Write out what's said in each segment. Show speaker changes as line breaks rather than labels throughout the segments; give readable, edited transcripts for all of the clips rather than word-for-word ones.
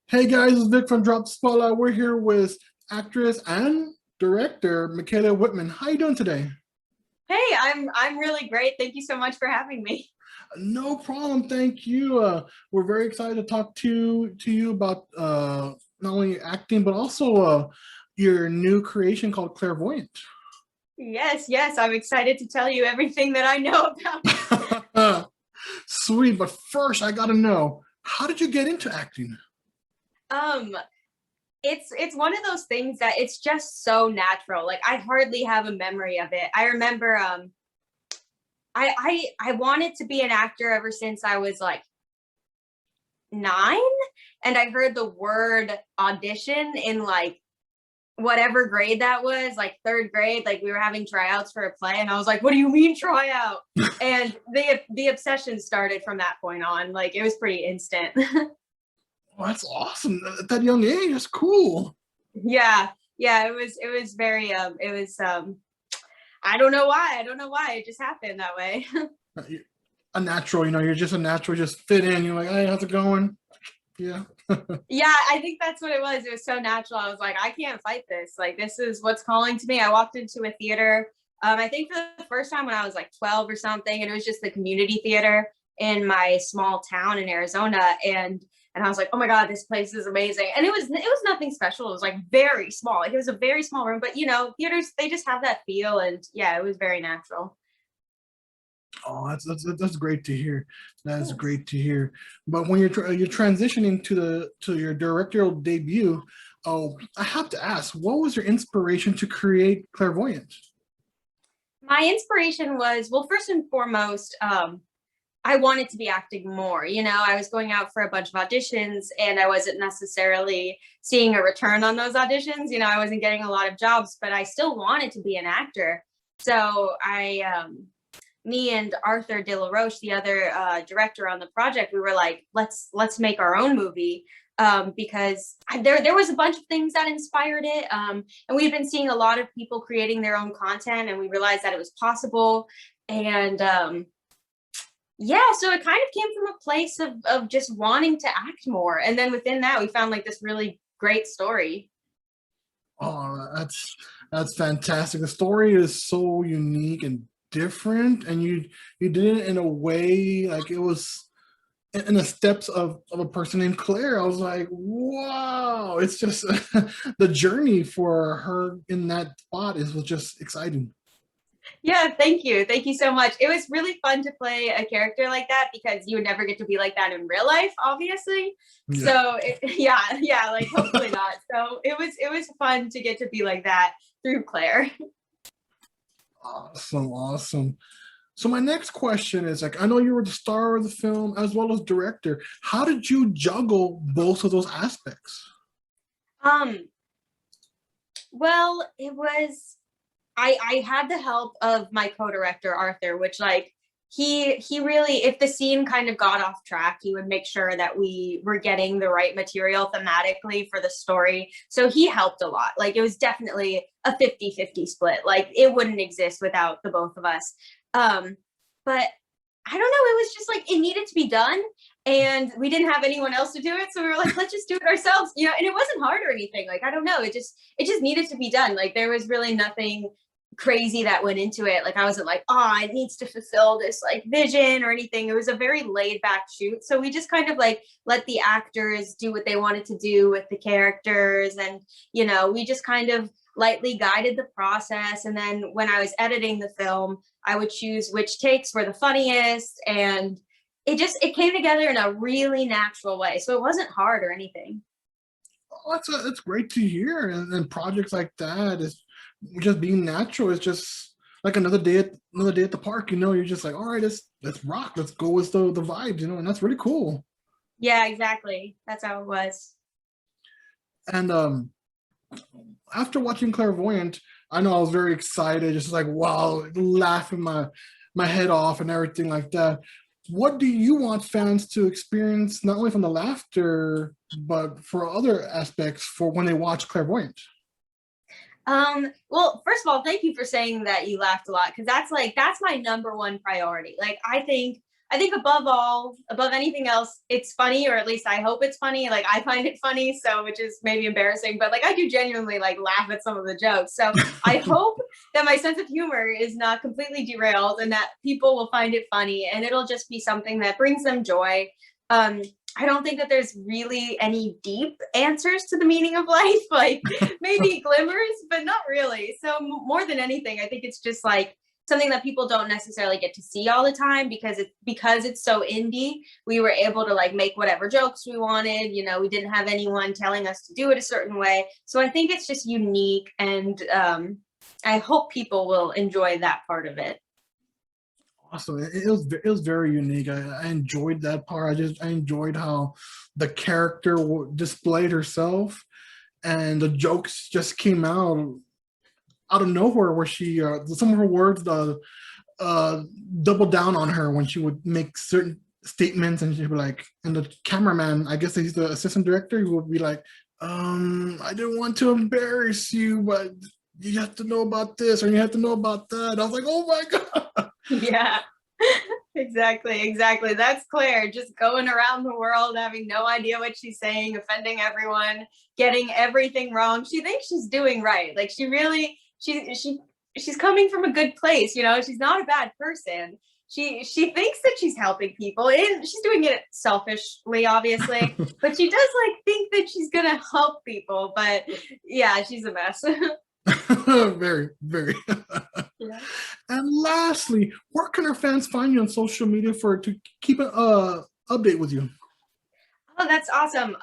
Hey guys, it's Vic from Drop Spotlight. We're here with actress and director Micaela Wittman. How you doing today?
Hey, I'm really great. Thank you so much for having me.
No problem, thank you. We're very excited to talk to you about not only acting but also your new creation called Clairvoyant.
Yes, yes, I'm excited to tell you everything that I know about it.
Sweet, but first I gotta know, how did you get into acting?
Um, it's one of those things that it's just so natural. Like I hardly have a memory of it. I remember I wanted to be an actor ever since I was like 9, and I heard the word audition in like whatever grade that was, like 3rd grade. Like we were having tryouts for a play, and I was like, "What do you mean tryout?" And the obsession started from that point on. Like it was pretty instant.
Oh, that's awesome. At that young age, that's cool.
Yeah, yeah. It was very it was I don't know why it just happened that way.
You're a natural, you're just a natural, just fit in. You're like, hey, how's it going? Yeah.
Yeah, I think that's what it was. It was so natural. I was like, I can't fight this. Like, this is what's calling to me. I walked into a theater, I think for the first time when I was like 12 or something, and it was just the community theater in my small town in Arizona. And I was like, oh my God, this place is amazing. And it was nothing special. It was like very small. Like it was a very small room, but theaters, they just have that feel. And yeah, it was very natural.
Oh, that's great to hear. That's
Yes.
great to hear. But when you're transitioning to your directorial debut, oh, I have to ask, what was your inspiration to create Clairvoyant?
My inspiration was, well, first and foremost, I wanted to be acting more. I was going out for a bunch of auditions and I wasn't necessarily seeing a return on those auditions. I wasn't getting a lot of jobs, but I still wanted to be an actor. So me and Arthur De La Roche, the other director on the project, we were like, let's make our own movie. Because there was a bunch of things that inspired it, and we've been seeing a lot of people creating their own content, and we realized that it was possible. And yeah, so it kind of came from a place of just wanting to act more, and then within that we found like this really great story.
Oh, that's fantastic. The story is so unique and different, and you did it in a way like it was in the steps of a person named Claire. I was like, wow, it's just the journey for her in that spot is was just exciting.
Yeah, thank you so much. It was really fun to play a character like that because you would never get to be like that in real life, obviously.
Yeah.
So yeah, yeah, like hopefully not. So it was fun to get to be like that through Claire.
Awesome, awesome. So my next question is like, I know you were the star of the film as well as director. How did you juggle both of those aspects?
um well, it was I had the help of my co-director Arthur, which like he really, if the scene kind of got off track, he would make sure that we were getting the right material thematically for the story. So he helped a lot. Like it was definitely a 50-50 split. Like it wouldn't exist without the both of us. But I don't know, it was just like it needed to be done, and we didn't have anyone else to do it, so we were like, let's just do it ourselves. And it wasn't hard or anything. Like I don't know, it just needed to be done. Like there was really nothing crazy that went into it. Like I wasn't like, oh, it needs to fulfill this like vision or anything. It was a very laid back shoot, so we just kind of like let the actors do what they wanted to do with the characters, and we just kind of lightly guided the process. And then when I was editing the film, I would choose which takes were the funniest, and it came together in a really natural way, so it wasn't hard or anything.
Oh, that's great to hear. And projects like that is just being natural. It's just like another day at the park. You're just like, all right, let's rock. Let's go with the vibes. And that's really cool.
Yeah, exactly, that's how it was.
And after watching Clairvoyant, I know I was very excited, just like wow, laughing my head off and everything like that. What do you want fans to experience not only from the laughter, but for other aspects for when they watch Clairvoyant?
Well, first of all, thank you for saying that you laughed a lot, because that's my number one priority. Like I think I think above anything else, it's funny, or at least I hope it's funny. Like I find it funny, so which is maybe embarrassing, but like I do genuinely like laugh at some of the jokes. So I hope that my sense of humor is not completely derailed and that people will find it funny and it'll just be something that brings them joy. I don't think that there's really any deep answers to the meaning of life, like maybe glimmers, but not really. So more than anything, I think it's just like something that people don't necessarily get to see all the time because it's so indie. We were able to like make whatever jokes we wanted. You know, we didn't have anyone telling us to do it a certain way. So I think it's just unique, and I hope people will enjoy that part of it.
Awesome. It was very unique. I enjoyed that part. I enjoyed how the character displayed herself, and the jokes just came out of nowhere. Where she some of her words double down on her when she would make certain statements, and she'd be like, and the cameraman, I guess he's the assistant director, who would be like, I didn't want to embarrass you, but you have to know about this or you have to know about that. I was like, oh my god.
Yeah. Exactly. That's Claire, just going around the world, having no idea what she's saying, offending everyone, getting everything wrong. She thinks she's doing right. Like she's coming from a good place, you know, she's not a bad person. She thinks that she's helping people, and she's doing it selfishly, obviously, but she does like think that she's gonna help people. But yeah, she's a mess.
Very, very.
Yeah.
And lastly, where can our fans find you on social media to keep an update with you?
Oh, that's awesome.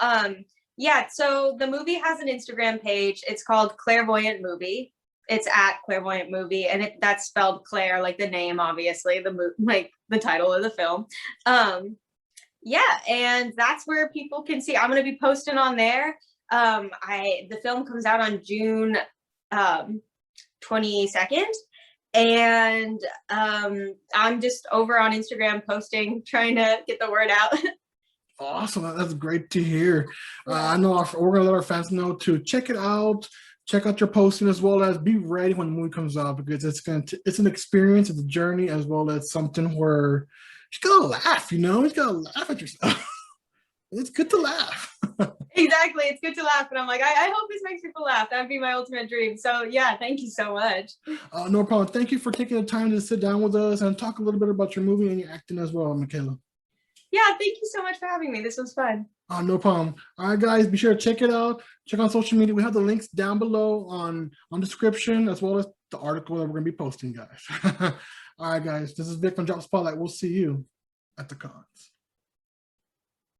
Yeah, so the movie has an Instagram page. It's called Clairevoyant Movie. It's at Clairevoyant Movie, and that's spelled Claire, like the name, obviously, like the title of the film. Yeah, and that's where people can see. I'm gonna be posting on there. The film comes out on June 22nd, and I'm just over on Instagram posting, trying to get the word out.
Awesome, that's great to hear. I know we're gonna let our fans know to check it out. Check out your posting, as well as be ready when the movie comes out, because it's an experience, it's a journey, as well as something where you gotta laugh. You know, you gotta laugh at yourself. It's good to laugh.
Exactly, it's good to laugh, and I'm like, I hope this makes people laugh. That would be my ultimate dream. So yeah, thank you so much.
No problem. Thank you for taking the time to sit down with us and talk a little bit about your movie and your acting as well, Micaela.
Yeah, thank you so much for having me. This was fun.
No problem. All right, guys, be sure to check it out. Check on social media. We have the links down below on description, as well as the article that we're going to be posting, guys. All right, guys, this is Vic from Drop Spotlight. We'll see you at the cons.